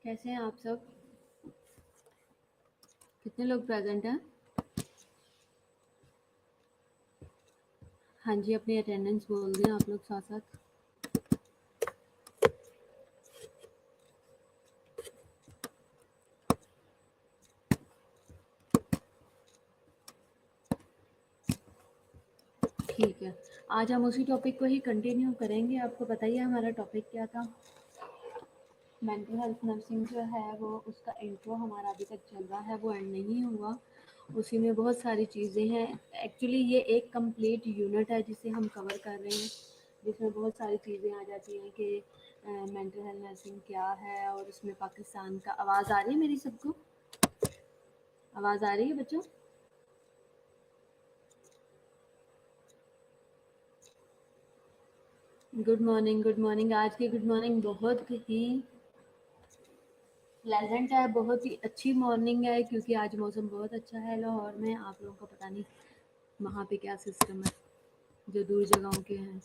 कैसे हैं आप सब? कितने लोग प्रेजेंट हैं? हाँ जी, अपनी अटेंडेंस बोल दें आप लोग साथ साथ। ठीक है, आज हम उसी टॉपिक को ही कंटिन्यू करेंगे। आपको बताइए हमारा टॉपिक क्या था। मेंटल हेल्थ नर्सिंग जो है वो उसका इंट्रो हमारा अभी तक चल रहा है, वो एंड नहीं हुआ। उसी में बहुत सारी चीज़ें हैं। एक्चुअली ये एक कंप्लीट यूनिट है जिसे हम कवर कर रहे हैं, जिसमें बहुत सारी चीज़ें आ जाती हैं कि मेंटल हेल्थ नर्सिंग क्या है, और उसमें पाकिस्तान का। आवाज़ आ रही है मेरी सबको? आवाज़ आ रही है बच्चों? Good morning, good morning. आज की गुड मॉर्निंग बहुत ही प्लेजेंट है, बहुत ही अच्छी मॉर्निंग है, क्योंकि आज मौसम बहुत अच्छा है लाहौर में। आप लोगों को पता नहीं वहाँ पे क्या सिस्टम है जो दूर जगहों के हैं।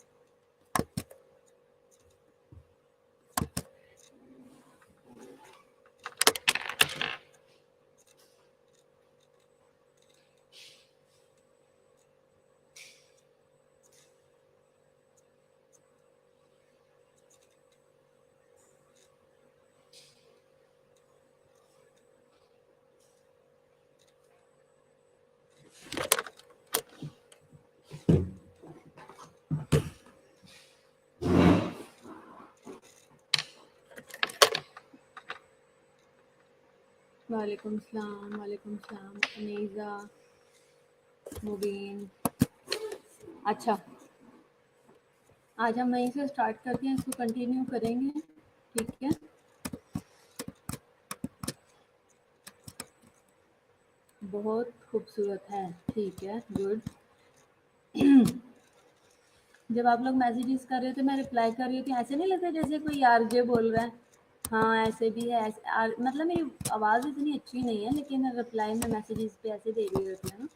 वालेकुम सलाम, वालेकुम सलाम। अनीज़ा, मुबीन। अच्छा, आज हम वहीं से स्टार्ट करते हैं, इसको कंटिन्यू करेंगे। ठीक है, बहुत खूबसूरत है। ठीक है, गुड। जब आप लोग मैसेजेस कर रहे थे, मैं रिप्लाई कर रही थी, ऐसे नहीं लगता जैसे कोई आरजे बोल रहा है? हाँ, ऐसे भी है। मतलब मेरी आवाज़ इतनी अच्छी नहीं है, लेकिन रिप्लाई में मैसेजेस पे ऐसे दे रही होती है ना।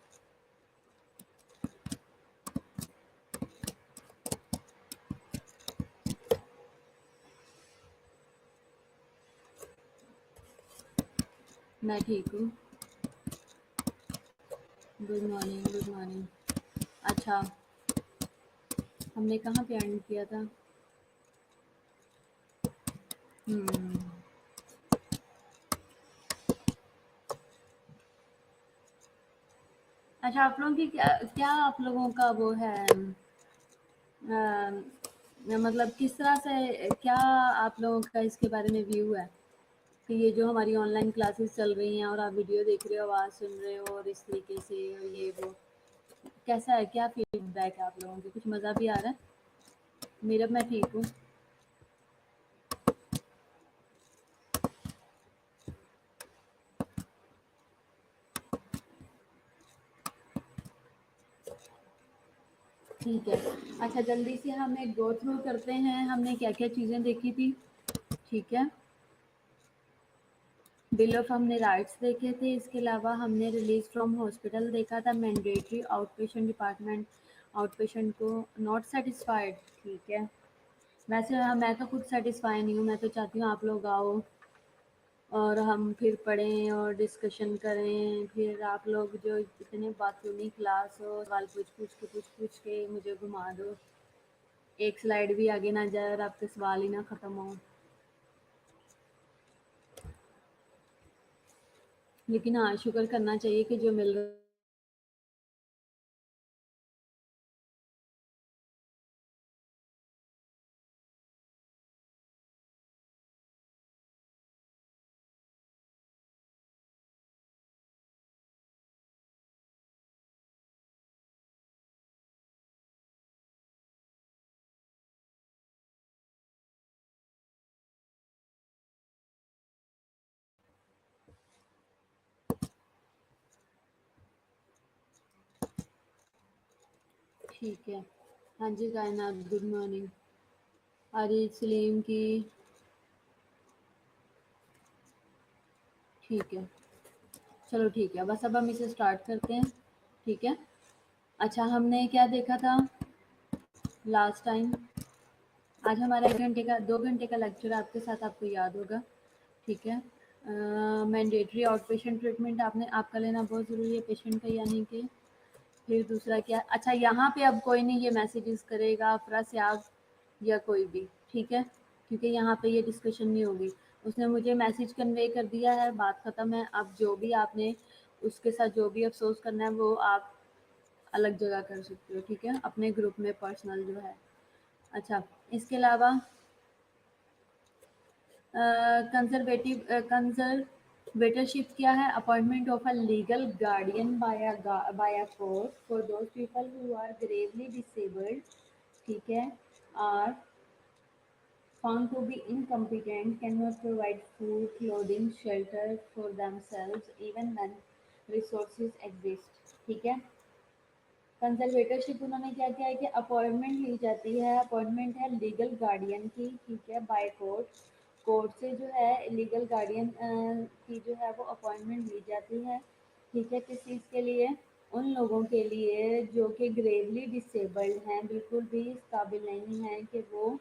मैं ठीक हूँ। Good morning, good morning. अच्छा, हमने कहाँ पे एंड किया था? हम्म, अच्छा, आप लोगों की क्या क्या आप लोगों का वो है, मतलब किस तरह से, क्या आप लोगों का इसके बारे में व्यू है कि ये जो हमारी ऑनलाइन क्लासेस चल रही हैं और आप वीडियो देख रहे हो, आवाज़ सुन रहे हो, और इस तरीके से, और ये वो कैसा है? क्या फीडबैक है आप लोगों की? कुछ मज़ा भी आ रहा है? मेरा मैं ठीक हूँ। ठीक है, अच्छा, जल्दी से हम एक गो थ्रू करते हैं, हमने क्या क्या चीज़ें देखी थी। ठीक है, बिल ऑफ हमने राइट्स देखे थे, इसके अलावा हमने रिलीज फ्रॉम हॉस्पिटल देखा था, mandatory out patient department, out patient को नॉट सेटिस्फाइड। ठीक है, वैसे मैं तो खुद सेटिस्फाई नहीं हूँ, मैं तो चाहती हूँ आप लोग आओ और हम फिर पढ़ें और डिस्कशन करें। फिर आप लोग जो इतने बातूनी क्लास हो, सवाल पूछ पूछ के मुझे घुमा दो, एक स्लाइड भी आगे ना जाए और आपके सवाल ही ना ख़त्म हो। लेकिन हाँ, शुक्र करना चाहिए कि जो मिल रहा है। ठीक है, हाँ जी कायनात, गुड मॉर्निंग। आरिफ सलीम की। ठीक है, चलो ठीक है, बस अब हम इसे स्टार्ट करते हैं। ठीक है, अच्छा, हमने क्या देखा था लास्ट टाइम? आज हमारा 1 घंटे का 2 घंटे का लेक्चर आपके साथ, आपको याद होगा। ठीक है। मैंडेटरी आउट पेशेंट ट्रीटमेंट आपने आपका लेना बहुत ज़रूरी है पेशेंट का, यानी कि फिर दूसरा क्या, अच्छा यहाँ पे अब कोई नहीं ये मैसेजेस करेगा अफरा सियाग या कोई भी, ठीक है, क्योंकि यहाँ पे ये डिस्कशन नहीं होगी। उसने मुझे मैसेज कन्वे कर दिया है, बात ख़त्म है। अब जो भी आपने उसके साथ जो भी अफसोस करना है वो आप अलग जगह कर सकते हो, ठीक है, अपने ग्रुप में पर्सनल जो है। अच्छा, इसके अलावा कंजर्वेटरशिप क्या है? Appointment of a legal guardian by a court for those people who are gravely disabled, ठीक है, are found to be incompetent, cannot provide food, clothing, shelter for themselves even when resources exist, ठीक है। कंजर्वेटरशिप उन्होंने क्या किया है कि appointment ली जाती है, अपॉइंटमेंट है लीगल गार्डियन की, ठीक है, बाय कोर्ट। कोर्ट से जो है लीगल गार्डियन की जो है वो अपॉइंटमेंट ली जाती है, ठीक है, किस चीज़ के लिए? उन लोगों के लिए जो कि ग्रेवली डिसेबल्ड हैं, बिल्कुल भी इस काबिल नहीं हैं कि वो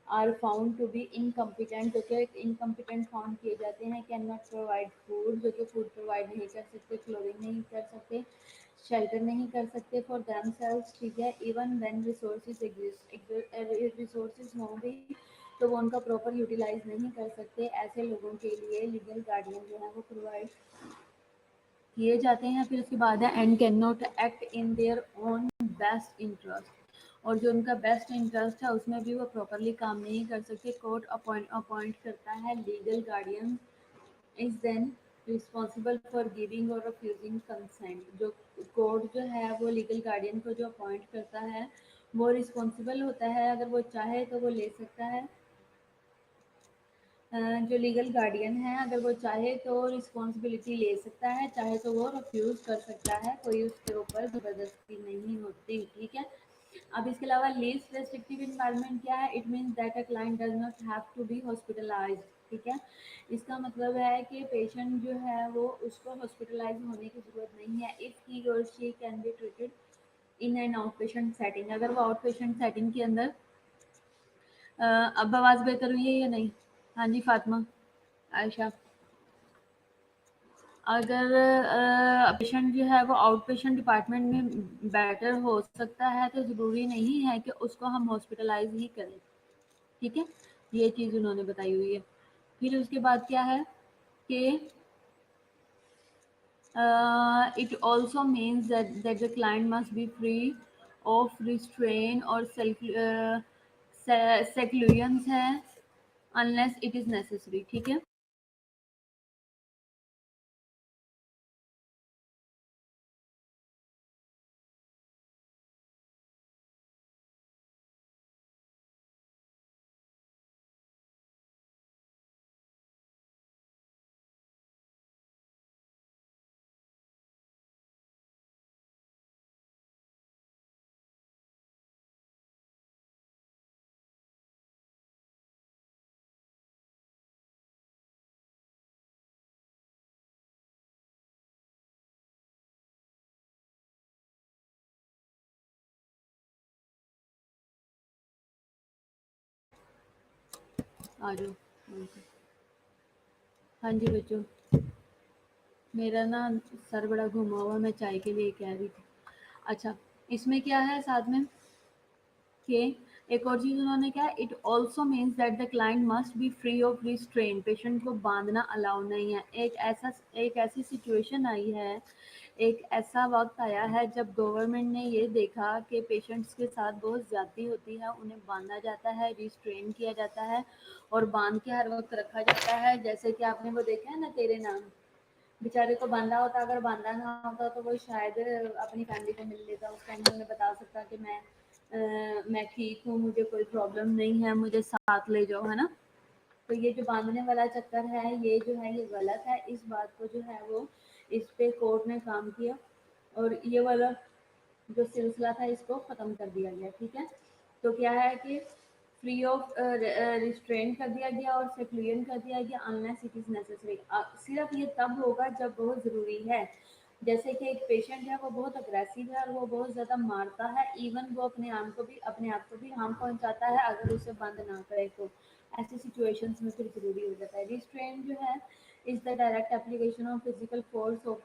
are found to be incompetent, जो कि इनकम्पिटेंट फाउंड किए जाते हैं, कैन नॉट प्रोवाइड फूड, जो कि फूड प्रोवाइड नहीं कर सकते, क्लोथिंग नहीं कर सकते, शेल्टर नहीं कर सकते फॉर दैम सेल्व्स, ठीक है, even when resources exist, resources हों भी तो वो उनका प्रॉपर यूटिलाइज नहीं कर सकते, ऐसे लोगों के लिए लीगल गार्डियन जो है वो प्रोवाइड किए जाते हैं। फिर उसके बाद है and can not act in their own best interest, और जो उनका बेस्ट इंटरेस्ट है उसमें भी वो प्रॉपरली काम नहीं कर सकते। कोर्ट अपॉइंट करता है legal guardian, is then responsible for giving और रिफ्यूजिंग कंसेंट। जो कोर्ट जो है वो लीगल गार्डियन को जो अपॉइंट करता है वो रिस्पॉन्सिबल होता है, अगर वो चाहे तो वो ले सकता है। जो लीगल गार्डियन है अगर वो चाहे तो रिस्पॉन्सिबिलिटी ले सकता है, चाहे तो वो रिफ्यूज़ कर सकता है, कोई उसके ऊपर ज़बरदस्ती नहीं होती, ठीक है। अब इसके अलावा लीस्ट रेस्ट्रिक्टिव इन्वायरमेंट क्या है? It means that a client does not have to be hospitalized, ठीक है। इसका मतलब है कि पेशेंट जो है वो उसको हॉस्पिटलाइज होने की ज़रूरत नहीं है, इफ़ ही और she can be treated in an out patient setting. अगर वो आउट पेशेंट सेटिंग के अंदर अब आवाज़ बेहतर हुई है या नहीं? हाँ जी फातिमा, आयशा। अगर पेशेंट जो है वो आउट पेशेंट डिपार्टमेंट में बेटर हो सकता है तो ज़रूरी नहीं है कि उसको हम हॉस्पिटलाइज ही करें, ठीक है, ये चीज़ उन्होंने बताई हुई है। फिर उसके बाद क्या है कि it also means that the client must be free of restrain और सेक्लुएंस है अनलेस इट इज़ नेसेसरी, ठीक है। आ जाओ। हाँ जी बच्चों, मेरा ना सर बड़ा घुमा हुआ, मैं चाय के लिए कह रही थी। अच्छा, इसमें क्या है साथ में कि एक और चीज़ उन्होंने क्या है, it also means that the client must be free of restrain, patient को बांधना अलाउ नहीं है। एक ऐसी सिचुएशन आई है, एक ऐसा वक्त आया है जब गवर्नमेंट ने ये देखा कि पेशेंट्स के साथ बहुत ज़्यादती होती है, उन्हें बांधा जाता है, रिस्ट्रेन किया जाता है और बांध के हर वक्त रखा जाता है। जैसे कि आपने वो देखा है ना तेरे नाम, बेचारे को बांधा होता, अगर बांधा ना होता तो वो शायद अपनी फैमिली को मिल लेता, उस टाइम उन्हें बता सकता कि मैं ठीक हूँ, मुझे कोई प्रॉब्लम नहीं है, मुझे साथ ले जाओ, है ना। तो ये जो बांधने वाला चक्कर है ये जो है ये गलत है, इस बात को जो है वो इस पे कोर्ट ने काम किया और ये वाला जो सिलसिला था इसको ख़त्म कर दिया गया, ठीक है। तो क्या है कि फ्री ऑफ रिस्ट्रेन कर दिया गया और सेक्लुएंट कर दिया गया अनलेस इट इज़ नेसेसरी। सिर्फ ये तब होगा जब बहुत ज़रूरी है। जैसे कि एक पेशेंट है वो बहुत अग्रेसिव है और वो बहुत ज़्यादा मारता है, इवन वो अपने आप को भी हार्म पहुंचाता है अगर उसे बंद ना करे तो। ऐसी सिचुएशंस में फिर ज़रूरी हो जाता है। रिस्ट्रेंट जो है is the direct application of physical force of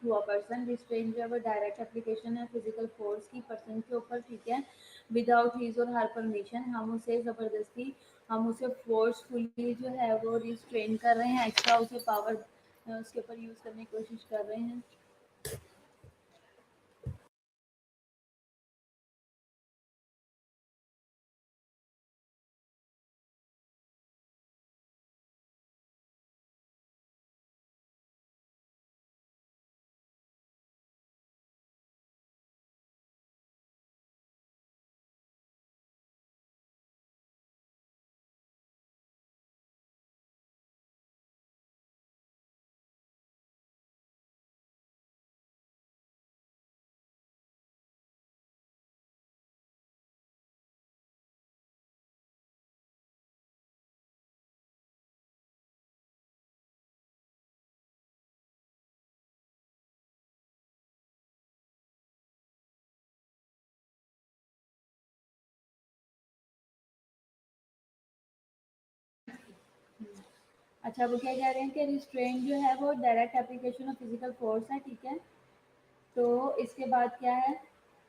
to a person. Restraint जो है वो डायरेक्ट एप्लीकेशन है फिजिकल फोर्स की पर्सन के ऊपर, ठीक है, विदाउट हिज और हर परमिशन। हम उसे ज़बरदस्ती, हम उसे फोर्सफुली जो है वो रिस्ट्रेन कर रहे हैं, एक्स्ट्रा उसे पावर उसके ऊपर यूज़ करने की कोशिश कर रहे हैं। अच्छा, वो क्या कह रहे हैं कि रिस्ट्रेंट जो है वो direct application of physical force है, ठीक है। तो इसके बाद क्या है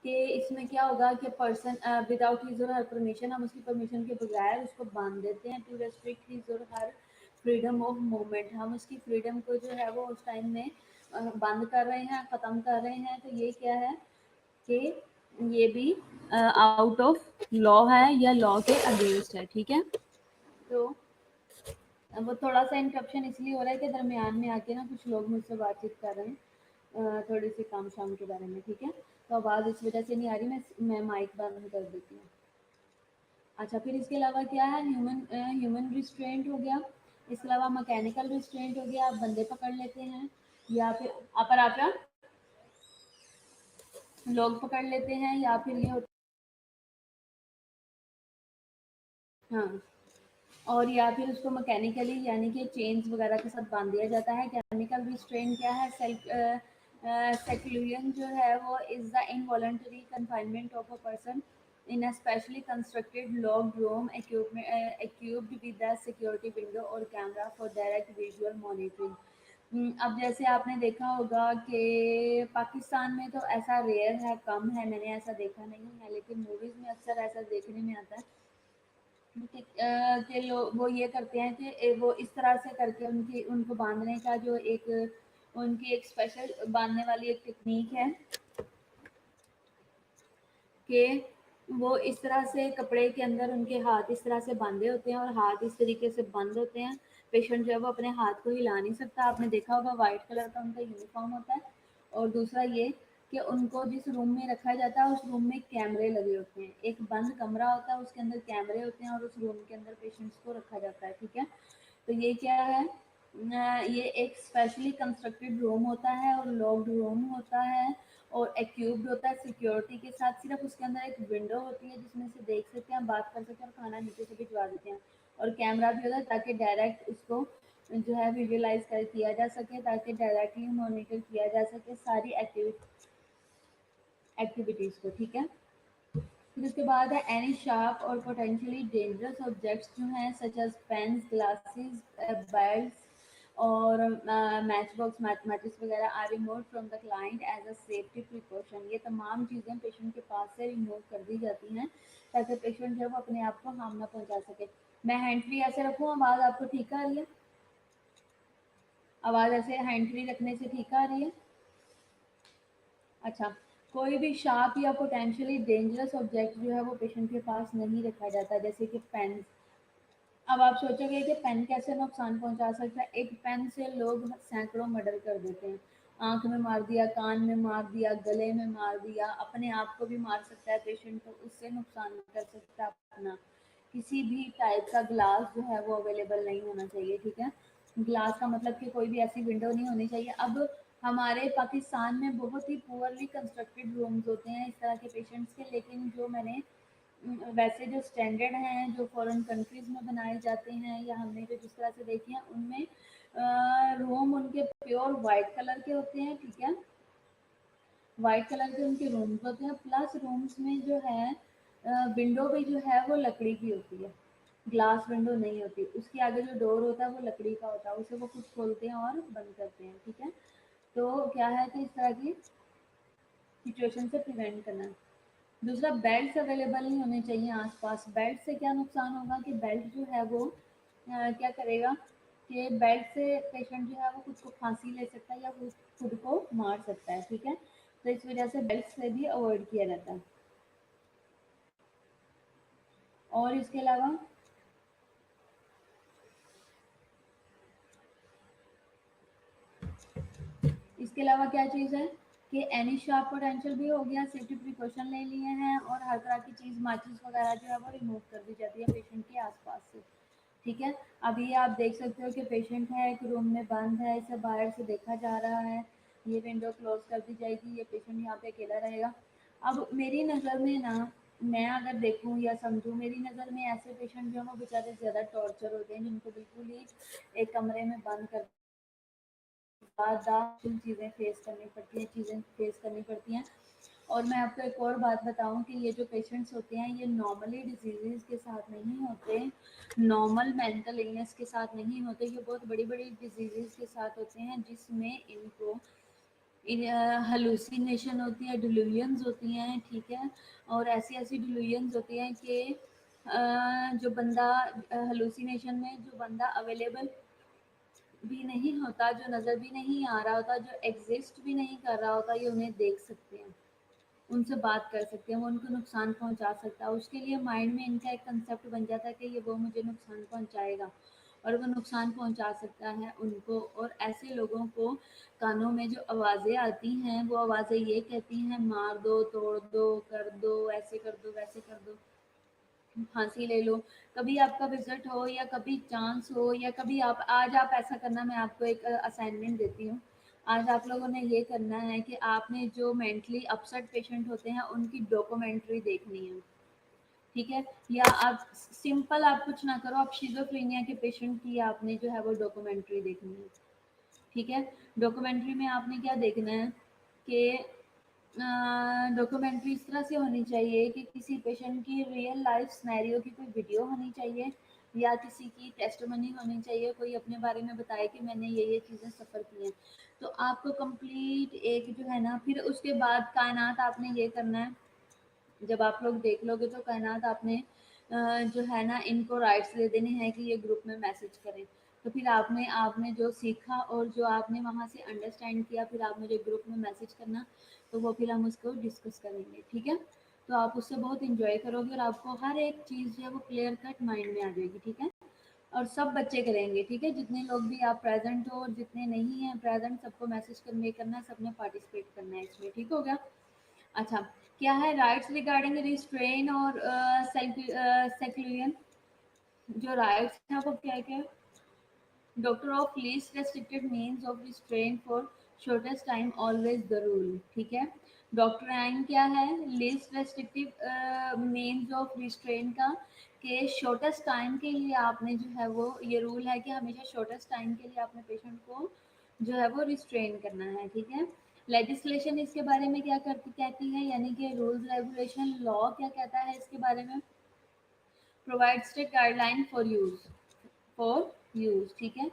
कि इसमें क्या होगा कि पर्सन विदाउट हिज और हर परमिशन, हम उसकी परमिशन के बगैर उसको बांध देते हैं। टू रेस्ट्रिक्ट हिज और हर फ्रीडम ऑफ मूवमेंट, हम उसकी फ्रीडम को जो है वो उस टाइम में बंद कर रहे हैं, ख़त्म कर रहे हैं। तो ये क्या है कि ये भी आउट ऑफ लॉ है या लॉ के अगेंस्ट है, ठीक है। तो वो थोड़ा सा इंटरप्शन इसलिए हो रहा है कि दरमियान में आके ना कुछ लोग मुझसे बातचीत कर रहे हैं थोड़ी सी काम शाम के बारे में, ठीक है। तो आवाज़ इस वजह से नहीं आ रही, मैं माइक बंद कर देती हूँ। अच्छा, फिर इसके अलावा क्या है, ह्यूमन ह्यूमन रिस्ट्रेंट हो गया। इसके अलावा मैकेनिकल रिस्ट्रेंट हो गया, आप बंदे पकड़ लेते हैं, या फिर अपर आपका लोग पकड़ लेते हैं, या फिर ये होता हाँ, और या फिर उसको मैकेनिकली यानी कि चेन्स वगैरह के साथ बांध दिया जाता है। केमिकल रिस्ट्रेंट क्या है, सेक्लूजन जो है वो is the involuntary confinement of a person in a specially constructed locked room equipped with a security window और camera for direct visual monitoring. अब जैसे आपने देखा होगा कि पाकिस्तान में तो ऐसा रेयर है, कम है, मैंने ऐसा देखा नहीं है, लेकिन मूवीज़ में अक्सर ऐसा देखने में आता है कि लोग वो ये करते हैं कि वो इस तरह से करके उनकी उनको बांधने का जो एक उनकी एक स्पेशल बांधने वाली एक टेक्निक है कि वो इस तरह से कपड़े के अंदर उनके हाथ इस तरह से बांधे होते हैं और हाथ इस तरीके से बंद होते हैं। पेशेंट जो है वो अपने हाथ को हिला नहीं सकता। आपने देखा होगा वाइट कलर का उनका यूनिफॉर्म होता है। और दूसरा ये कि उनको जिस रूम में रखा जाता है उस रूम में कैमरे लगे होते हैं। एक बंद कमरा होता है, उसके अंदर कैमरे होते हैं और उस रूम के अंदर पेशेंट्स को रखा जाता है, ठीक है। तो ये क्या है, ये एक स्पेशली कंस्ट्रक्टेड रूम होता है और लॉक्ड रूम होता है और एक्यूब्ड होता है सिक्योरिटी के साथ। सिर्फ उसके अंदर एक विंडो होती है जिसमें से देख सकते हैं, बात कर सकते हैं और खाना नीचे से भिजवा देते हैं। और कैमरा भी होता है ताकि डायरेक्ट उसको जो है विजुअलाइज कर किया जा सके, ताकि डायरेक्टली मॉनिटर किया जा सके सारी एक्टिविटीज़ को, ठीक है। फिर उसके बाद है एनी शार्प और पोटेंशियली डेंजरस ऑब्जेक्ट्स जो हैं such as pens, glasses, belts और मैच बॉक्स, मैथमेटिक्स वगैरह are remove from the client as a safety precaution. ये तमाम चीज़ें पेशेंट के पास से रिमूव कर दी जाती हैं ताकि पेशेंट जो है वो अपने आप को हार्म ना पहुंचा सके। मैं हैंड फ्री ऐसे रखूँ, आवाज़ आपको ठीक आ रही है? आवाज़ ऐसे हैंड फ्री रखने से ठीक आ रही है? अच्छा, कोई भी शार्प या पोटेंशियली डेंजरस ऑब्जेक्ट जो है वो पेशेंट के पास नहीं रखा जाता, जैसे कि पेन। अब आप सोचोगे कि पेन कैसे नुकसान पहुंचा सकता है। एक पेन से लोग सैकड़ों मर्डर कर देते हैं। आंख में मार दिया, कान में मार दिया, गले में मार दिया, अपने आप को भी मार सकता है पेशेंट, को उससे नुकसान कर सकता है अपना। किसी भी टाइप का ग्लास जो है वो अवेलेबल नहीं होना चाहिए, ठीक है। ग्लास का मतलब कि कोई भी ऐसी विंडो नहीं होनी चाहिए। अब हमारे पाकिस्तान में बहुत ही पुअरली कंस्ट्रक्टेड रूम्स होते हैं इस तरह के पेशेंट्स के, लेकिन जो मैंने वैसे जो स्टैंडर्ड हैं जो फॉरेन कंट्रीज़ में बनाए जाते हैं या हमने जो जिस तरह से देखे हैं उनमें रूम उनके प्योर वाइट कलर के होते हैं, ठीक है। वाइट कलर के उनके रूम्स होते हैं, प्लस रूम्स में जो है विंडो भी जो है वो लकड़ी की होती है। ग्लास विंडो नहीं होती, उसके आगे जो डोर होता है वो लकड़ी का होता है, उसे वो खुद खोलते हैं और बंद करते हैं, ठीक है। तो क्या है कि इस तरह की सिचुएशन से प्रिवेंट करना है। दूसरा, बेल्ट्स अवेलेबल नहीं होने चाहिए आसपास। बेल्ट से क्या नुकसान होगा कि बेल्ट जो है वो क्या करेगा कि बेल्ट से पेशेंट जो है वो खुद को फांसी ले सकता है या खुद को मार सकता है, ठीक है। तो इस वजह से बेल्ट से भी अवॉइड किया जाता है। और इसके अलावा क्या चीज़ है कि एनी शार्प पोटेंशियल भी हो गया, सेफ्टी प्रिकॉशन ले लिए हैं, और हर तरह की चीज़ माचिस वगैरह जो है वो रिमूव कर दी जाती है पेशेंट के आसपास से, ठीक है। अब ये आप देख सकते हो कि पेशेंट है, एक रूम में बंद है, इसे बाहर से देखा जा रहा है, ये विंडो क्लोज कर दी जाएगी, ये पेशेंट यहाँ पे अकेला रहेगा। अब मेरी नज़र में ना, मैं अगर देखूँ या समझूँ, मेरी नज़र में ऐसे पेशेंट जो हैं वो बेचारे ज़्यादा टॉर्चर होते हैं, जिनको बिल्कुल ही एक कमरे में बंद कर चीज़ें फेस करनी पड़ती हैं, चीज़ें फेस करनी पड़ती हैं। और मैं आपको एक और बात बताऊं कि ये जो पेशेंट्स होते हैं ये नॉर्मली डिजीज़ के साथ नहीं होते, नॉर्मल मेंटल इलनेस के साथ नहीं होते, ये बहुत बड़ी बड़ी डिजीज़ के साथ होते हैं, जिसमें इनको हलूसिनेशन होती है, डिल्यूजन्स होती हैं, ठीक है। और ऐसी ऐसी डिल्यूजन्स होती हैं कि जो बंदा हलूसिनेशन में जो बंदा अवेलेबल भी नहीं होता, जो नज़र भी नहीं आ रहा होता, जो एग्जिस्ट भी नहीं कर रहा होता, ये उन्हें देख सकते हैं, उनसे बात कर सकते हैं, वो उनको नुकसान पहुंचा सकता है। उसके लिए माइंड में इनका एक कंसेप्ट बन जाता है कि ये वो मुझे नुकसान पहुंचाएगा, और वो नुकसान पहुंचा सकता है उनको। और ऐसे लोगों को कानों में जो आवाज़ें आती हैं वो आवाज़ें ये कहती हैं, मार दो, तोड़ दो, कर दो, ऐसे कर दो, वैसे कर दो, फांसी ले लो। कभी आपका विजिट हो या कभी चांस हो या कभी आप आज आप ऐसा करना, मैं आपको एक असाइनमेंट देती हूँ। आज आप लोगों ने ये करना है कि आपने जो मेंटली अपसेट पेशेंट होते हैं उनकी डॉक्यूमेंट्री देखनी है, ठीक है। या आप सिंपल, आप कुछ ना करो, आप शिज़ोफ्रेनिया के पेशेंट की आपने जो है वो डॉक्यूमेंट्री देखनी है, ठीक है। डॉक्यूमेंट्री में आपने क्या देखना है कि डॉक्यूमेंट्री इस तरह से होनी चाहिए कि किसी पेशेंट की रियल लाइफ सिनेरियो की कोई वीडियो होनी चाहिए, या किसी की टेस्टिमनी होनी चाहिए, कोई अपने बारे में बताए कि मैंने ये चीज़ें सफ़र की हैं। तो आपको कंप्लीट एक जो है ना, फिर उसके बाद कायनात आपने ये करना है, जब आप लोग देख लोगे तो कायनात आपने जो है ना इनको राइट्स दे देने हैं कि ये ग्रुप में मैसेज करें। तो फिर आपने आपने जो सीखा और जो आपने वहाँ से अंडरस्टैंड किया, फिर आप मुझे ग्रुप में मैसेज करना, तो वो फिर हम उसको डिस्कस करेंगे, ठीक है। तो आप उससे बहुत इंजॉय करोगे और आपको हर एक चीज़ जो है वो क्लियर कट माइंड में आ जाएगी, ठीक है। और सब बच्चे करेंगे, ठीक है, जितने लोग भी आप प्रेजेंट हो और जितने नहीं हैं प्रेजेंट, सबको मैसेज करना है, सबने पार्टिसिपेट करना है इसमें, ठीक हो गया। अच्छा, क्या है राइट्स रिगार्डिंग रिस्ट्रेन और सेक्लूजन। जो राइट्स हैं वो क्या क्या, doctor of least restricted means of restrain for shortest time always the rule, ठीक है। डॉक्ट्राइन क्या है, least restrictive means of restrain का, कि शॉर्टेस्ट टाइम के लिए आपने जो है वो, ये रूल है कि हमेशा शॉर्टेस्ट टाइम के लिए आपने पेशेंट को जो है वो रिस्ट्रेन करना है, ठीक है। लेजिस्लेशन इसके बारे में क्या करती कहती है, यानी कि रूल्स रेगुलेशन, लॉ क्या कहता है इसके बारे में, provide strict guideline for use, ठीक है।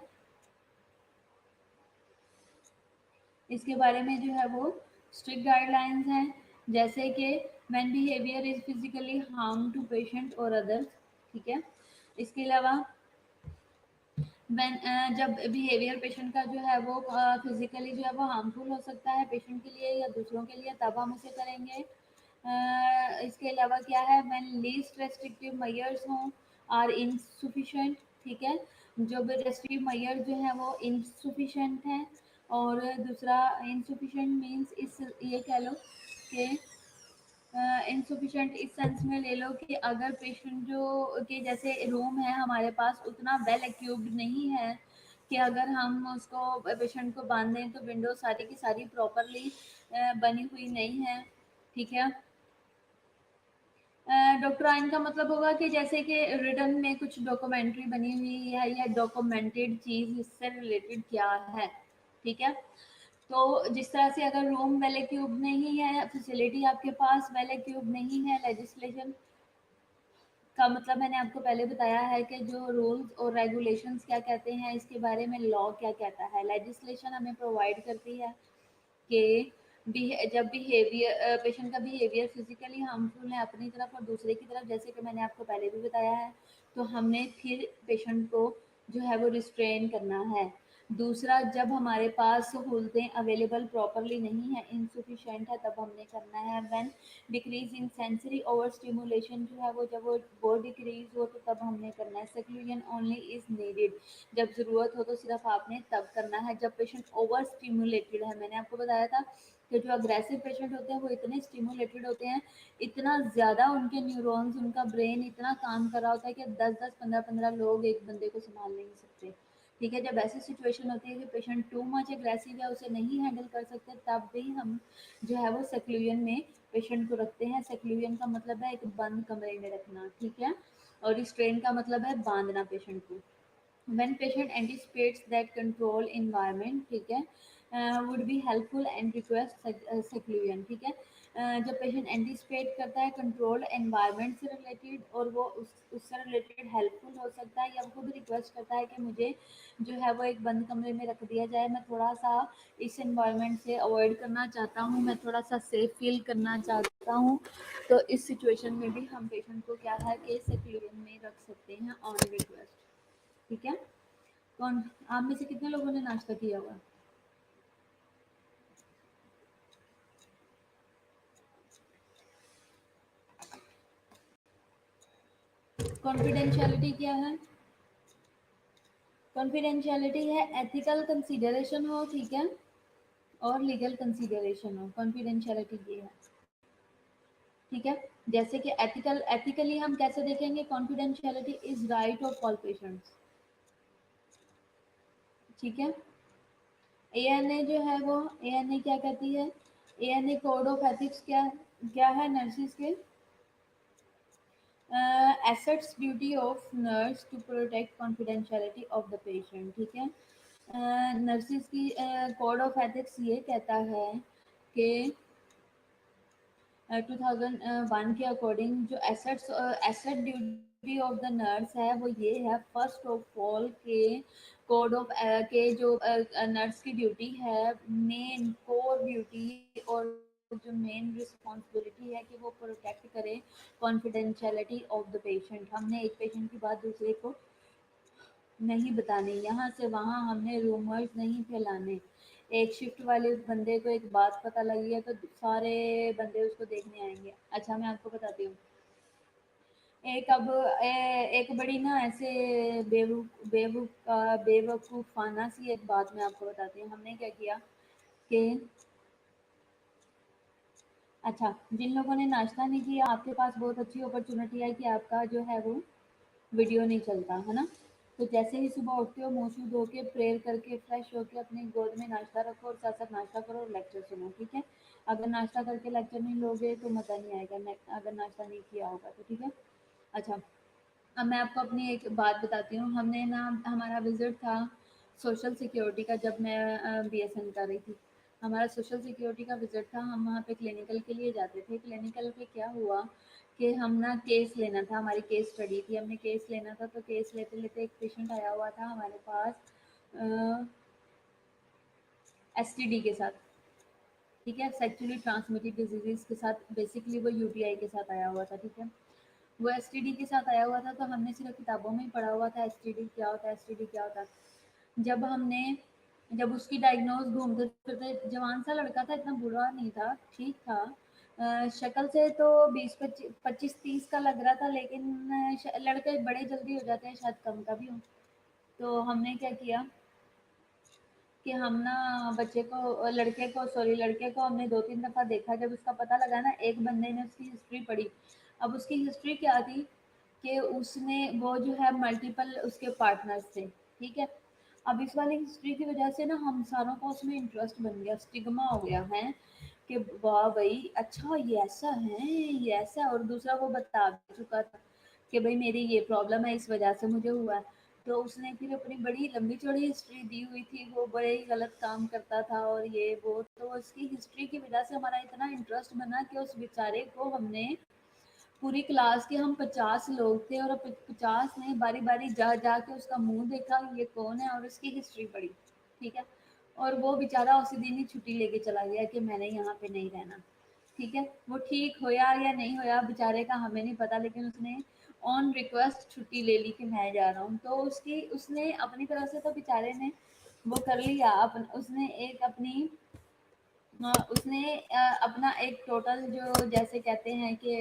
इसके बारे में जो है वो स्ट्रिक्ट गाइडलाइंस हैं, जैसे कि when behaviour is physically harm to patient और अदर्स, ठीक है। इसके अलावा जब बिहेवियर पेशेंट का जो है वो फिजिकली जो है वो हार्मफुल हो सकता है पेशेंट के लिए या दूसरों के लिए, तब हम उसे करेंगे। इसके अलावा क्या है, व्हेन लीस्ट रेस्ट्रिक्टिव मेजर्स हों आर इनसुफिशिएंट, ठीक है। जो भी रेस्ट्रिक्टिव मेजर जो है वो इनसुफिशिएंट हैं। और दूसरा, इनसुफिशिएंट मीन्स इस ये कह लो कि इंसुफिशिएंट इस सेंस में ले लो कि अगर पेशेंट जो कि जैसे रूम है हमारे पास उतना वेल एक्यूप्ड नहीं है कि अगर हम उसको पेशेंट को बांध दें तो विंडो सारी की सारी प्रॉपरली बनी हुई नहीं है, ठीक है। डॉक्ट्राइन का मतलब होगा कि जैसे कि रिटर्न में कुछ डॉक्यूमेंट्री बनी हुई है या डॉक्यूमेंटेड चीज़ इससे रिलेटेड क्या है, ठीक है। तो जिस तरह से अगर रूम वेल एक्यूब नहीं है, फैसिलिटी आपके पास वेल एक्यूब नहीं है, लेजिस्लेशन का मतलब मैंने आपको पहले बताया है कि जो रूल्स और रेगुलेशंस क्या कहते हैं, इसके बारे में लॉ क्या कहता है। लेजिस्लेशन हमें प्रोवाइड करती है कि जब बिहेवियर पेशेंट का बिहेवियर फिजिकली हार्मफुल है अपनी तरफ और दूसरे की तरफ, जैसे कि मैंने आपको पहले भी बताया है, तो हमने फिर पेशेंट को जो है वो रिस्ट्रेन करना है। दूसरा, जब हमारे पास सहूलतें अवेलेबल प्रॉपरली नहीं है, इनसफिशिएंट है, तब हमने करना है। When decrease in sensory over stimulation जो है वो, जब वो डिक्रीज हो तो तब हमने करना है। सेक्लूजन ओनली इज नीडेड, जब ज़रूरत हो तो सिर्फ आपने तब करना है जब पेशेंट ओवर स्टिमुलेटेड है। मैंने आपको बताया था कि जो अग्रेसिव पेशेंट होते हैं वो इतने स्टिमुलेटेड होते हैं, इतना ज़्यादा उनके न्यूरॉन्स, उनका ब्रेन इतना काम कर रहा होता है कि 10-10, 15-15 लोग एक बंदे को संभाल नहीं सकते। ठीक है, जब ऐसी सिचुएशन होती है कि पेशेंट टू मच एग्रेसिव है, उसे नहीं हैंडल कर सकते, तब भी हम जो है वो सेक्लूजन में पेशेंट को रखते हैं। सेक्लूजन का मतलब है एक बंद कमरे में रखना, ठीक है, और रिस्ट्रेन का मतलब है बांधना पेशेंट को। when patient anticipates that control environment, ठीक है, would be helpful and request seclusion, ठीक है। जब पेशेंट एंटिसिपेट करता है कंट्रोल एनवायरनमेंट से रिलेटेड और वो उससे रिलेटेड हेल्पफुल हो सकता है, या वो भी रिक्वेस्ट करता है कि मुझे जो है वो एक बंद कमरे में रख दिया जाए, मैं थोड़ा सा इस एनवायरनमेंट से अवॉइड करना चाहता हूँ, मैं थोड़ा सा सेफ फील करना चाहता हूँ, तो इस सिचुएशन में भी हम पेशेंट को क्या है कि सेक्लूजन में रख सकते हैं ऑन रिक्वेस्ट। ठीक है, कौन आप में से कितने लोगों ने नाश्ता किया हुआ? कॉन्फिडेंशियलिटी क्या है? कॉन्फिडेंशियलिटी है एथिकल कंसीडरेशन हो, ठीक है, और लीगल कंसीडरेशन हो, कॉन्फिडेंशियलिटी ये है। ठीक है, जैसे कि एथिकली हम कैसे देखेंगे, confidentiality is right of all patients. ठीक है, एएनए जो है वो, एएनए क्या कहती है, एएनए कोड ऑफ एथिक्स क्या क्या है नर्सिस के, assets duty of nurse to protect confidentiality of the patient. ठीक है, नर्सिस की कोड ऑफ एथिक्स ये कहता है कि 2001 के अकॉर्डिंग जो asset duty of the nurse है वो ये है, फर्स्ट ऑफ ऑल के कोड ऑफ के जो नर्स की ड्यूटी है, मेन कोर ड्यूटी और जो मेन रिस्पॉन्सिबिलिटी है कि वो प्रोटेक्ट करे कॉन्फिडेंशियलिटी ऑफ द पेशेंट। हमने एक पेशेंट की बात दूसरे को नहीं बतानी, यहाँ से वहाँ हमने रूमर्स नहीं फैलाने। एक शिफ्ट वाले बंदे को एक बात पता लगी है तो सारे बंदे उसको देखने आएंगे। अच्छा, मैं आपको बताती हूँ, एक बड़ी ना ऐसे बेवकूफ़ाना सी एक बात मैं आपको बताती हूँ। हमने क्या किया कि अच्छा, जिन लोगों ने नाश्ता नहीं किया, आपके पास बहुत अच्छी अपॉर्चुनिटी है कि आपका जो है वो वीडियो नहीं चलता है ना। तो जैसे ही सुबह उठते हो, मुंह शू धो के प्रेयर करके फ्रेश होके अपनी गोद में नाश्ता रखो और साथ साथ नाश्ता करो और लेक्चर सुनो। ठीक है, अगर नाश्ता करके लेक्चर नहीं लोगे तो मज़ा नहीं आएगा, अगर नाश्ता नहीं किया होगा तो। ठीक है, अच्छा, अब मैं आपको अपनी एक बात बताती हूँ। हमने ना, हमारा विज़िट था सोशल सिक्योरिटी का, जब मैं बीएसएन कर रही थी। हमारा सोशल सिक्योरिटी का विज़िट था, हम वहाँ पे क्लिनिकल के लिए जाते थे। क्लिनिकल पे क्या हुआ कि हम ना केस लेना था, हमारी केस स्टडी थी, हमने केस लेना था, तो केस लेते लेते एक पेशेंट आया हुआ था हमारे पास एसटीडी के साथ। ठीक है, सेक्चुअली ट्रांसमिटेड डिजीज़ के साथ, बेसिकली वो यूटीआई के साथ आया हुआ था। ठीक है, वो एसटीडी के साथ आया हुआ था, तो हमने सिर्फ किताबों में ही पढ़ा हुआ था एसटीडी क्या होता है, एसटीडी क्या होता है। जब उसकी डायग्नोज घूमते फिरते, जवान सा लड़का था, इतना बुरा नहीं था, ठीक था। शक्ल से तो 20-25-30 का लग रहा था, लेकिन लड़के बड़े जल्दी हो जाते हैं, शायद कम का भी हो। तो हमने क्या किया कि हम ना लड़के को हमने 2-3 दफ़ा देखा। जब उसका पता लगा ना, एक बंदे ने उसकी हिस्ट्री पढ़ी। अब उसकी हिस्ट्री क्या थी कि उसने वो जो है मल्टीपल उसके पार्टनर्स थे। ठीक है, अब इस वाली हिस्ट्री की वजह से ना हम सारों को उसमें इंटरेस्ट बन गया, स्टिग्मा हो गया है कि वाह भाई, अच्छा ये ऐसा है, ये ऐसा है। और दूसरा वो बता भी चुका था कि भाई मेरी ये प्रॉब्लम है, इस वजह से मुझे हुआ है। तो उसने फिर अपनी बड़ी लंबी चौड़ी हिस्ट्री दी हुई थी, वो बड़े ही गलत काम करता था और ये वो। तो उसकी हिस्ट्री की वजह से हमारा इतना इंटरेस्ट बना कि उस बेचारे को हमने पूरी क्लास के हम 50 लोग थे और 50 ने बारी बारी जा जा के उसका मुंह देखा ये कौन है और उसकी हिस्ट्री पढ़ी। ठीक है, और वो बेचारा उसी दिन ही छुट्टी लेके चला गया कि मैंने यहाँ पे नहीं रहना। ठीक है, वो ठीक होया या नहीं होया बेचारे का हमें नहीं पता, लेकिन उसने ऑन रिक्वेस्ट छुट्टी ले ली कि मैं जा रहा हूँ। तो उसने अपनी तरफ से तो बेचारे ने वो कर लिया, उसने एक अपनी उसने अपना एक टोटल जो जैसे कहते हैं कि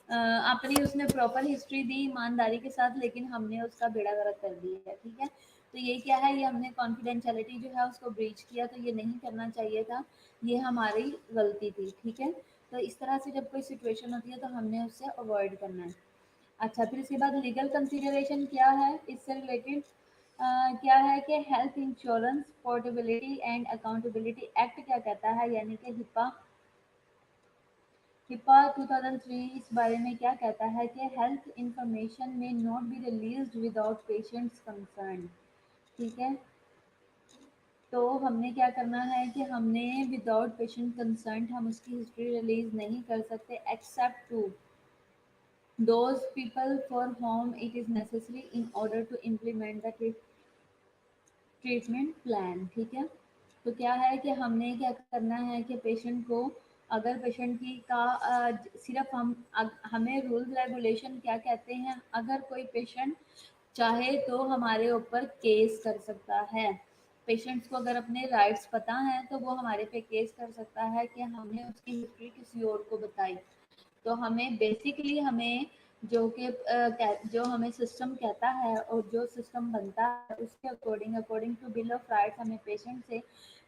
अपनी उसने प्रॉपर हिस्ट्री दी ईमानदारी के साथ, लेकिन हमने उसका बेड़ा गर्क कर दिया है। ठीक है, तो ये क्या है, ये हमने कॉन्फिडेंशियलिटी जो है उसको ब्रीच किया, तो ये नहीं करना चाहिए था, ये हमारी गलती थी। ठीक है, तो इस तरह से जब कोई सिचुएशन होती है तो हमने उससे अवॉइड करना है। अच्छा, फिर इसके बाद लीगल कंसिडरेशन क्या है इससे रिलेटेड, क्या है कि health insurance portability and accountability act क्या कहता है, यानी कि हिपा 2003 इस बारे में क्या कहता है कि हेल्थ इंफॉर्मेशन में not be released without patients concern. ठीक है, तो हमने क्या करना है कि हमने विदाउट पेशेंट कंसर्न हम उसकी हिस्ट्री रिलीज नहीं कर सकते except to those people for whom it is necessary in order to implement the treatment plan. ठीक है, तो क्या है कि हमने क्या करना है कि पेशेंट को, अगर पेशेंट की का सिर्फ हमें रूल्स रेगुलेशन क्या कहते हैं, अगर कोई पेशेंट चाहे तो हमारे ऊपर केस कर सकता है। पेशेंट्स को अगर अपने राइट्स पता हैं तो वो हमारे पे केस कर सकता है कि हमने उसकी हिस्ट्री किसी और को बताई। तो हमें बेसिकली हमें जो हमें सिस्टम कहता है और जो सिस्टम बनता है उसके according to bill of rights हमें पेशेंट से,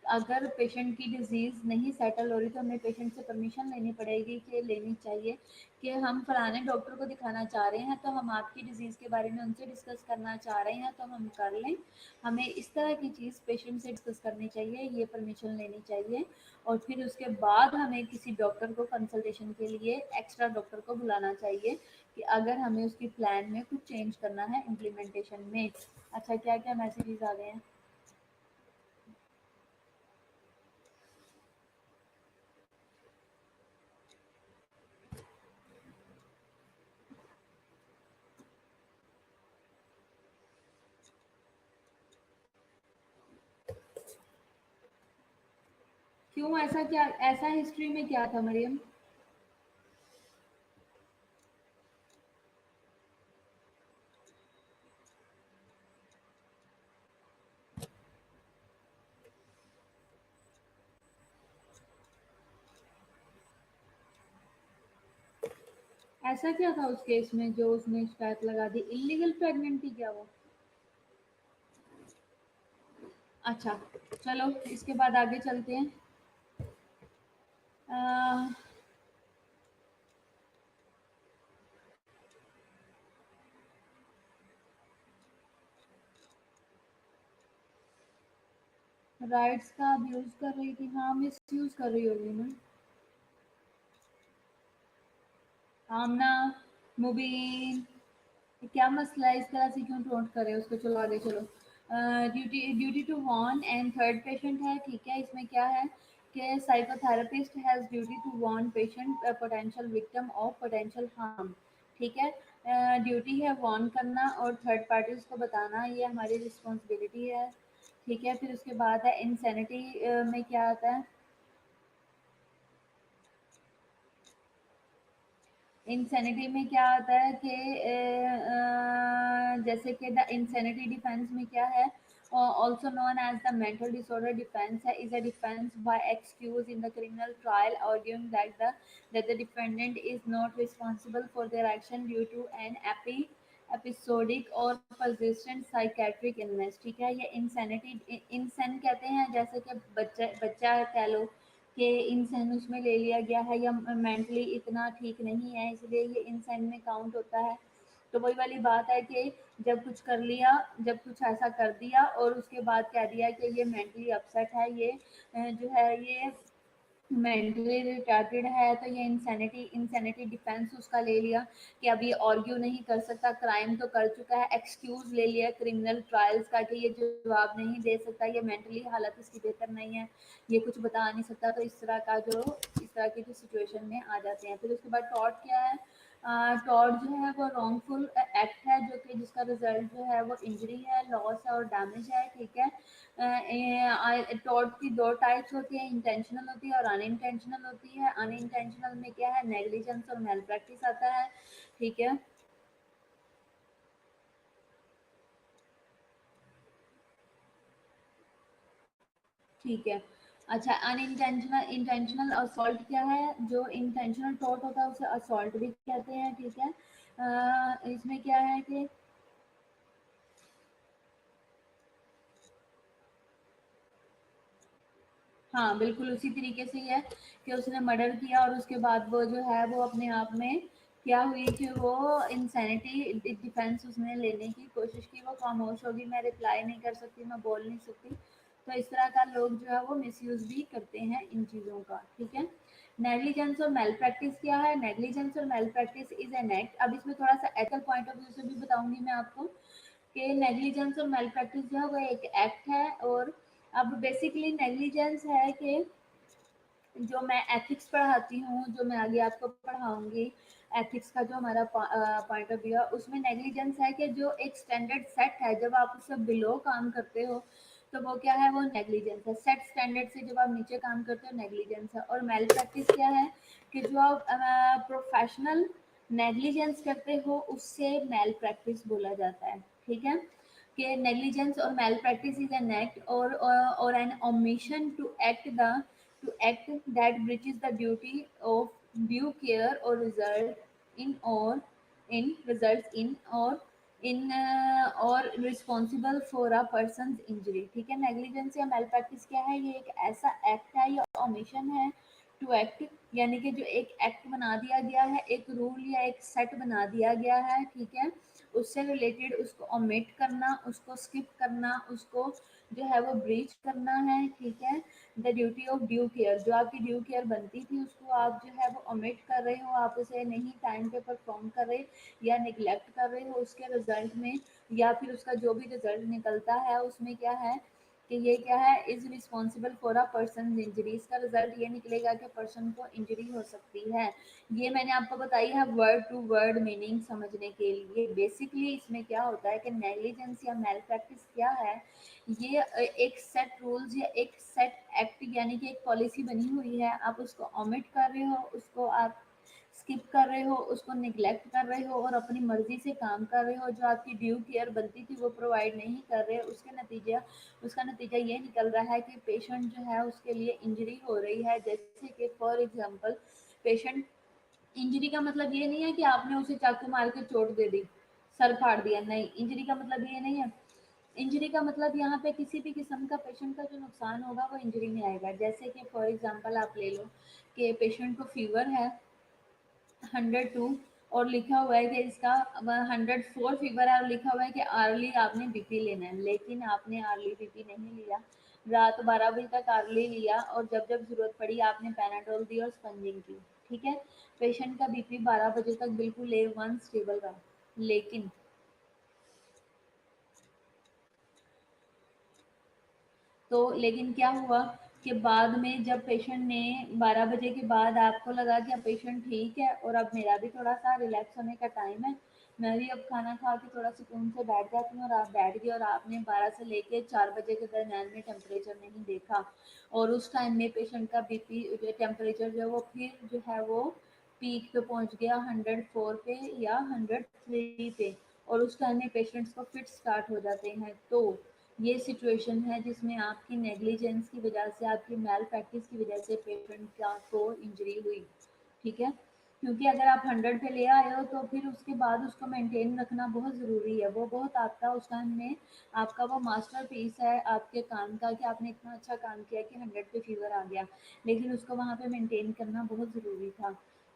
अगर पेशेंट की डिजीज़ नहीं सेटल हो रही तो हमें पेशेंट से परमिशन लेनी पड़ेगी, कि लेनी चाहिए कि हम फलाने डॉक्टर को दिखाना चाह रहे हैं, तो हम आपकी डिजीज़ के बारे में उनसे डिस्कस करना चाह रहे हैं तो हम कर लें। हमें इस तरह की चीज़ पेशेंट से डिस्कस करनी चाहिए, ये परमिशन लेनी चाहिए, और फिर उसके बाद हमें किसी डॉक्टर को कंसल्टेशन के लिए एक्स्ट्रा डॉक्टर को बुलाना चाहिए कि अगर हमें उसकी प्लान में कुछ चेंज करना है इम्प्लीमेंटेशन में। अच्छा, क्या क्या मैसेजेस आ गए हैं? क्यों, ऐसा क्या, ऐसा हिस्ट्री में क्या था मरियम? ऐसा क्या था उस केस में जो उसने शिकायत लगा दी, इलीगल प्रेगनेंट थी क्या वो? अच्छा, चलो इसके बाद आगे चलते हैं। राइट्स का अब्यूज कर रही थी, हाँ मिस यूज कर रही होगी ना। आमना, मुबीन, क्या मसला है, इस तरह से क्यों टोंट कर रहे हो उसको? चलो आगे चलो। Duty duty to warn and third patient है। ठीक है, इसमें क्या है कि psychotherapist has duty to warn patient potential victim of potential harm. ठीक है, ड्यूटी है वार्न करना और थर्ड पार्टीज को बताना, ये हमारी रिस्पॉन्सिबिलिटी है। ठीक है, फिर उसके बाद है इंसैनिटी में क्या आता है? इंसैनिटी में क्या आता है कि जैसे कि द इंसैनिटी डिफेंस में क्या है, also known as the mental disorder defence है, is a defence by excuse in the criminal trial arguing that the defendant is not responsible for their action due to an episodic और persistent psychiatric illness. ठीक है, ये insanity, इंसान कहते हैं जैसे कि बच्चा बच्चा कह लो कि इंसान उसमें ले लिया गया है या मेंटली इतना ठीक नहीं है, इसलिए ये इंसान में काउंट होता है। तो वही वाली बात है कि जब कुछ कर लिया, जब कुछ ऐसा कर दिया और उसके बाद कह दिया कि ये मेंटली अपसेट है, ये जो है ये मेंटली रिटार्डेड है, तो ये इंसैनिटी इंसैनिटी डिफेंस उसका ले लिया कि अब ये आर्ग्यू नहीं कर सकता, क्राइम तो कर चुका है, एक्सक्यूज ले लिया क्रिमिनल ट्रायल्स का कि ये जवाब नहीं दे सकता, ये मेंटली हालत इसकी बेहतर नहीं है, ये कुछ बता नहीं सकता। तो इस तरह की जो सिचुएशन में आ जाते हैं। फिर उसके बाद टॉर्ट क्या है? टॉर्ट जो है वो रॉन्गफुल एक्ट है, जो कि जिसका रिजल्ट जो है वो इंजरी है, लॉस है और डैमेज है, ठीक है। टॉर्ट की दो टाइप्स होती है, इंटेंशनल होती है और अनइंटेंशनल होती है। अनइंटेंशनल में क्या है, नेग्लिजेंस और मेल प्रैक्टिस आता है, ठीक है। ठीक है। अच्छा, अनइंटेंशनल इंटेंशनल असॉल्ट क्या है, जो इंटेंशनल टॉर्ट होता है उसे असॉल्ट भी कहते हैं, ठीक है। इसमें क्या है कि हाँ, बिल्कुल उसी तरीके से ही है कि उसने मर्डर किया और उसके बाद वो जो है वो अपने आप में क्या हुई कि वो इंसैनिटी डिफेंस उसने लेने की कोशिश की, वो खामोश होगी, मैं रिप्लाई नहीं कर सकती, मैं बोल नहीं सकती। तो इस तरह का लोग जो है वो मिसयूज भी करते हैं इन चीज़ों का, ठीक है। नेग्लिजेंस और मेल प्रैक्टिस क्या है, नेग्लिजेंस और malpractice is an act. अब इसमें थोड़ा सा एथिकल पॉइंट ऑफ व्यू से भी बताऊंगी मैं आपको कि नेग्लिजेंस और मेल प्रैक्टिस जो है वो एक एक्ट है। और अब बेसिकली नेग्लिजेंस है कि जो मैं एथिक्स पढ़ाती हूँ, जो मैं आगे आपको पढ़ाऊँगी, एथिक्स का जो हमारा पॉइंट ऑफ व्यू है, उसमें नेग्लिजेंस है कि जो एक स्टैंडर्ड सेट है, जब आप उससे बिलो काम करते हो, तो वो क्या है, वो नेग्लिजेंस है। सेट स्टैंडर्ड से जब आप नीचे काम करते हो, नेग्लिजेंस है। और मेल प्रैक्टिस क्या है कि जो आप प्रोफेशनल नेग्लिजेंस करते हो, उससे मेल प्रैक्टिस बोला जाता है, ठीक है। कि नेग्लिजेंस और malpractice is an act और an omission to act that breaches the duty of due care or results in or responsible for a person's injury, ठीक है। नेग्लिजेंस या मेल प्रैक्टिस क्या है, ये एक ऐसा एक्ट है या ओमिशन है टू एक्ट, यानी कि जो एक एक्ट बना दिया गया है, एक रूल या एक सेट बना दिया गया है, ठीक है, उससे रिलेटेड उसको ओमिट करना, उसको स्किप करना, उसको जो है वो ब्रीच करना है, ठीक है। The duty of due care, जो आपकी ड्यू केयर बनती थी उसको आप जो है वो ओमिट कर रहे हो, आप उसे नहीं टाइम पे परफॉर्म कर रहे या निगलेक्ट कर रहे हो, उसके रिजल्ट में या फिर उसका जो भी रिजल्ट निकलता है उसमें क्या है कि ये क्या है, is responsible for a person injury. इसका रिजल्ट ये निकलेगा कि पर्सन को इंजरी हो सकती है। ये मैंने आपको बताई है वर्ड टू वर्ड मीनिंग समझने के लिए। बेसिकली इसमें क्या होता है कि नेग्लिजेंस या मेल प्रैक्टिस क्या है, ये एक सेट रूल्स या एक सेट एक्ट यानी कि एक पॉलिसी बनी हुई है, आप उसको ओमिट कर रहे हो, उसको आप स्किप कर रहे हो, उसको निगलेक्ट कर रहे हो और अपनी मर्जी से काम कर रहे हो, जो आपकी ड्यू केयर बनती थी वो प्रोवाइड नहीं कर रहे। उसका नतीजा ये निकल रहा है कि पेशेंट जो है उसके लिए इंजरी हो रही है। जैसे कि फॉर एग्जांपल, पेशेंट इंजरी का मतलब ये नहीं है कि आपने उसे चाकू मार के चोट दे दी, सर फाड़ दिया, नहीं, इंजरी का मतलब ये नहीं है। इंजरी का मतलब यहाँ पे किसी भी किस्म का पेशेंट का जो नुकसान होगा वो इंजरी में आएगा। जैसे कि फॉर एग्जांपल आप ले लो कि पेशेंट को फीवर है 102 और लिखा हुआ है कि इसका 104 फीवर है और लिखा हुआ है कि आर्ली आपने बीपी लेना है, लेकिन आपने आर्ली बीपी नहीं लिया, रात 12 बजे तक आर्ली लिया और जब जब जरूरत पड़ी आपने पैनाडोल दी और स्पंजिंग की, ठीक है। पेशेंट का बीपी 12 बजे तक बिल्कुल A1 स्टेबल रहा, लेकिन लेकिन क्या हुआ कि बाद में जब पेशेंट ने 12 बजे के बाद आपको लगा कि अब पेशेंट ठीक है और अब मेरा भी थोड़ा सा रिलैक्स होने का टाइम है, मैं भी अब खाना खा के थोड़ा सुकून से बैठ जाती हूँ, और आप बैठ गए और आपने 12 से लेके 4 बजे के दरमियान में टेम्परेचर नहीं देखा और उस टाइम में पेशेंट का बीपी टेम्परेचर जो है वो फिर जो है वो पीक पे पहुंच गया 104 पे या 103 पे, और उस टाइम में पेशेंट्स को फिट स्टार्ट हो जाते हैं। तो ये सिचुएशन है जिसमें आपकी नेग्लिजेंस की वजह से, आपकी मेल प्रैक्टिस की वजह से पेशेंट का को इंजरी हुई, ठीक है। क्योंकि अगर आप 100 पे ले आए हो तो फिर उसके बाद उसको मेंटेन रखना बहुत ज़रूरी है। वो बहुत आपका उस टाइम में आपका वो मास्टर पीस है आपके काम का कि आपने इतना अच्छा काम किया कि 100 पे फीवर आ गया, लेकिन उसको वहाँ पे मेंटेन करना बहुत ज़रूरी था,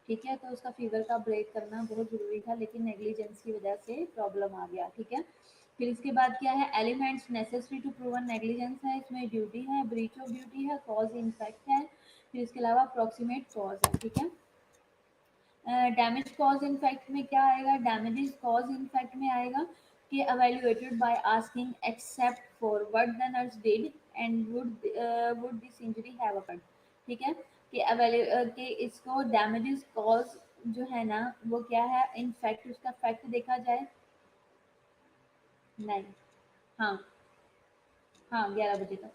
ठीक है। तो उसका फीवर का ब्रेक करना बहुत ज़रूरी था, लेकिन नेग्लिजेंस की वजह से प्रॉब्लम आ गया, ठीक है। फिर इसके बाद क्या है, elements necessary to proven negligence है, इसमें ड्यूटी है, ब्रीच ऑफ ड्यूटी है, कॉज इनफेक्ट है, फिर इसके अलावा अप्रोक्सीमेट कॉज है, ठीक है। डैमेज कॉज इनफेक्ट में क्या आएगा, डैमेजेस कॉज इनफेक्ट में आएगा कि evaluated by asking except for what the nurse did and would this injury have occurred, ठीक है। कि कि इसको डैमेजेस कॉज जो है ना वो क्या है, इनफैक्ट उसका फैक्ट देखा जाए। नहीं। हाँ। हाँ 11 बजे तक।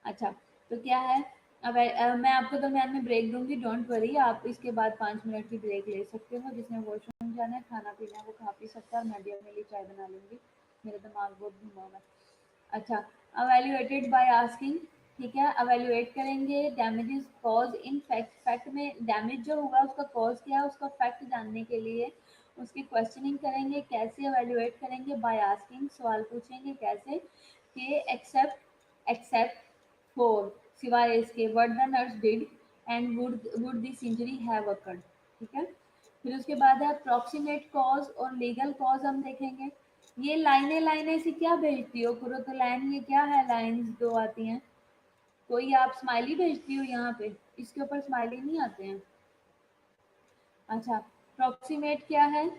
अच्छा, तो क्या है, अब मैं आपको दरम्यान में ब्रेक दूंगी, डोंट वरी, आप इसके बाद 5 मिनट की ब्रेक ले सकते हो। जिसने वॉशरूम जाना है, खाना पीना है, वो खा पी सकता है, और मैं भी अपने लिए चाय बना लूंगी, मेरा दिमाग बहुत घुमा हुआ है। अच्छा, अवेल्युएटेड बाय आस्किंग, ठीक है, अवेल्युएट करेंगे damages cause in fact, fact में डैमेज जो हुआ उसका कॉज क्या है उसका फैक्ट जानने के लिए उसकी क्वेश्चनिंग करेंगे। कैसे अवेल्युएट करेंगे, बाय आस्किंग, सवाल पूछेंगे कैसे, कि एक्सेप्ट फोर, सिवाय इसके, what the nurse did and would this injury have occurred, ठीक है। फिर उसके बाद है अप्रॉक्सीमेट कॉज और लीगल कॉज हम देखेंगे। ये लाइनें लाइनें से क्या भेजती हो कुरुतलैन, ये क्या है लाइंस दो आती हैं, कोई आप स्माइली भेजती हो यहाँ पे, इसके ऊपर स्माइली नहीं आते हैं। अच्छा, अप्रॉक्सीमेट क्या है,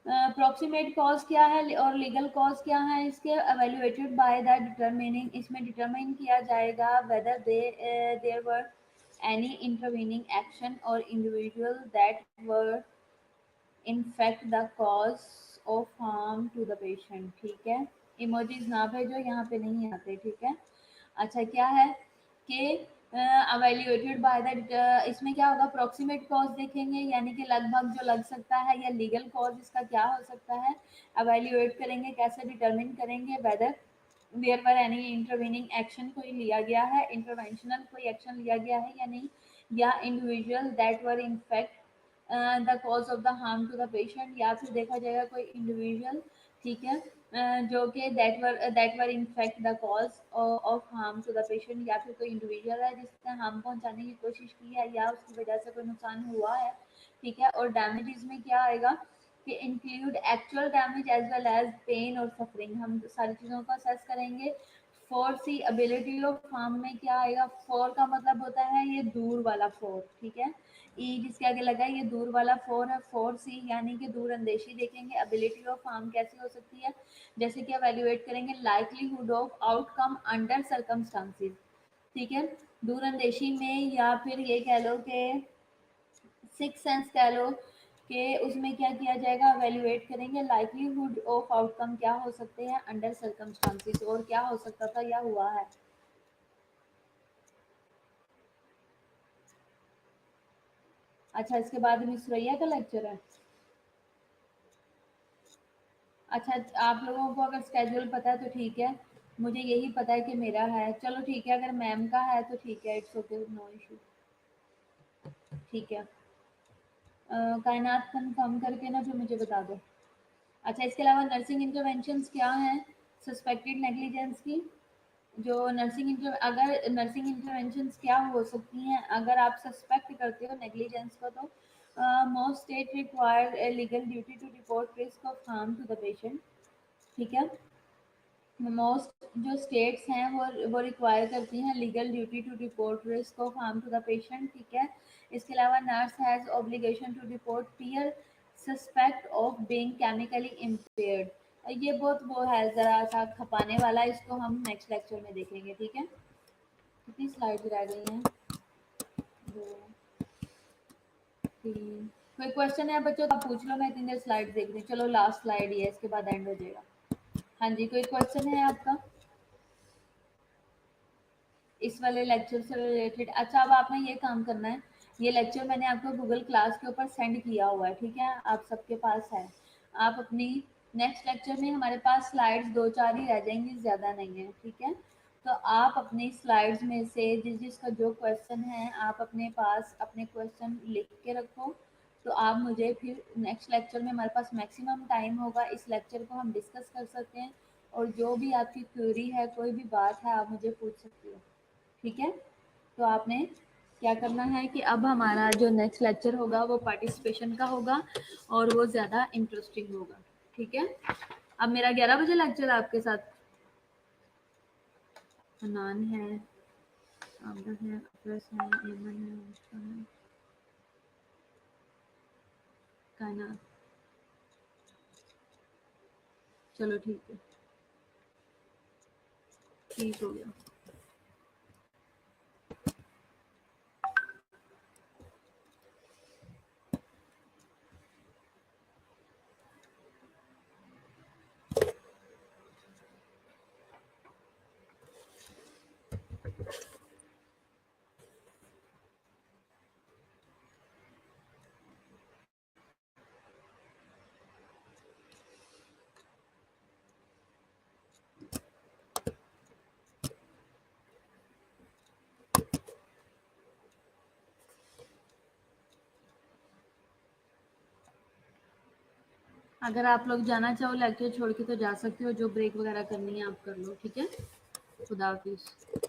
अप्रोक्सीमेट कॉज क्या है और लीगल कॉज क्या है इसके, एवेल्युएटेड बाय द डिटरमिनिंग, इसमें डिटरमाइन किया जाएगा whether there were any intervening action और individual that were in fact the cause of harm to the patient, ठीक है। इमोजीज ना भेजो, यहाँ पे नहीं आते, ठीक है। अच्छा, क्या है कि अवेल्युएटेड बाय द, इसमें क्या होगा, अप्रोक्सीमेट कॉज देखेंगे, यानी कि लगभग जो लग सकता है, या लीगल कॉज इसका क्या हो सकता है, अवेल्युएट करेंगे, कैसे डिटरमिन करेंगे whether there were any intervening action, कोई लिया गया है, इंटरवेंशनल कोई एक्शन लिया गया है या नहीं, या individual that were in fact the cause of the harm to the patient, या फिर देखा जाएगा कोई इंडिविजुअल, ठीक है, जो कि that were in fact the cause of harm to the patient, या फिर कोई इंडिविजुअल है जिसने हार्म पहुंचाने की कोशिश की है या उसकी वजह से कोई नुकसान हुआ है, ठीक है। और डैमेजेस में क्या आएगा कि include actual damage as well as pain और सफरिंग, हम सारी चीज़ों को असेस करेंगे। Foreseeability of harm में क्या आएगा, फोर का मतलब होता है ये दूर वाला फोर, ठीक है, ई जिसके आगे लगा है ये दूर वाला फोर है, फोर सी यानी कि दूर अंदेशी देखेंगे। एबिलिटी ऑफ फार्म कैसी हो सकती है, जैसे कि एवेल्युएट करेंगे likelihood of outcome under circumstances, ठीक है, दूर अंदेशी में, या फिर ये कह लो कि सिक्स सेंस कह लो, कि उसमें क्या किया जाएगा, एवेल्युएट करेंगे लाइकलीहुड ऑफ आउटकम क्या हो सकते हैं अंडर सर्कमस्टांसिस, और क्या हो सकता था या हुआ है। अच्छा, इसके बाद मिस रैया का लेक्चर है। अच्छा, आप लोगों को अगर स्केड्यूल पता है तो ठीक है, मुझे यही पता है कि मेरा है, चलो ठीक है, अगर मैम का है तो ठीक है, इट्स ओके, नो इशू, ठीक है। कायनात कंफर्म करके ना फिर मुझे बता दो। अच्छा, इसके अलावा नर्सिंग इंटरवेंशंस क्या हैं सस्पेक्टेड नेग्लिजेंस की, जो अगर नर्सिंग इंटरवेंशंस क्या हो सकती हैं अगर आप सस्पेक्ट करते हो नेग्लिजेंस को, तो most state require legal duty to report risk of harm to the patient, ठीक है। मोस्ट जो स्टेट्स हैं वो रिक्वायर करती हैं legal duty to report risk of harm to the patient, ठीक है। इसके अलावा nurse has obligation to report clear suspect of being chemically impaired, ये बहुत वो है ज़रा सा खपाने वाला, इसको हम नेक्स्ट लेक्चर में देखेंगे, ठीक है। कितनी स्लाइड्स रह गई हैं, 2 3, कोई क्वेश्चन है बच्चों तो आप पूछ लो, मैं इतनी देर स्लाइड देख रही हूँ, चलो लास्ट स्लाइड ही है, इसके बाद एंड हो जाएगा। हाँ जी, कोई क्वेश्चन है आपका इस वाले लेक्चर से रिलेटेड। अच्छा, अब आपने ये काम करना है, ये लेक्चर मैंने आपको गूगल क्लास के ऊपर सेंड किया हुआ है, ठीक है, आप सबके पास है। आप अपनी नेक्स्ट लेक्चर में हमारे पास स्लाइड्स 2 4 ही रह जाएंगी, ज़्यादा नहीं है, ठीक है। तो आप अपनी स्लाइड्स में से जिसका जो क्वेश्चन है आप अपने पास अपने क्वेश्चन लिख के रखो, तो आप मुझे फिर नेक्स्ट लेक्चर में, हमारे पास मैक्सिमम टाइम होगा, इस लेक्चर को हम डिस्कस कर सकते हैं, और जो भी आपकी क्वेरी है, कोई भी बात है, आप मुझे पूछ सकते हो, ठीक है। तो आपने क्या करना है कि अब हमारा जो नेक्स्ट लेक्चर होगा वो पार्टिसिपेशन का होगा, और वो ज़्यादा इंटरेस्टिंग होगा, ठीक है। अब मेरा 11 बजे लेक्चर आपके साथ, हनान है, आमना है, अफरस है, एमन है, मुस्कान है, कायनात, चलो ठीक है, ठीक हो गया। अगर आप लोग जाना चाहो लेक्चर छोड़ के तो जा सकते हो, जो ब्रेक वगैरह करनी है आप कर लो, ठीक है। खुदा हाफिज़।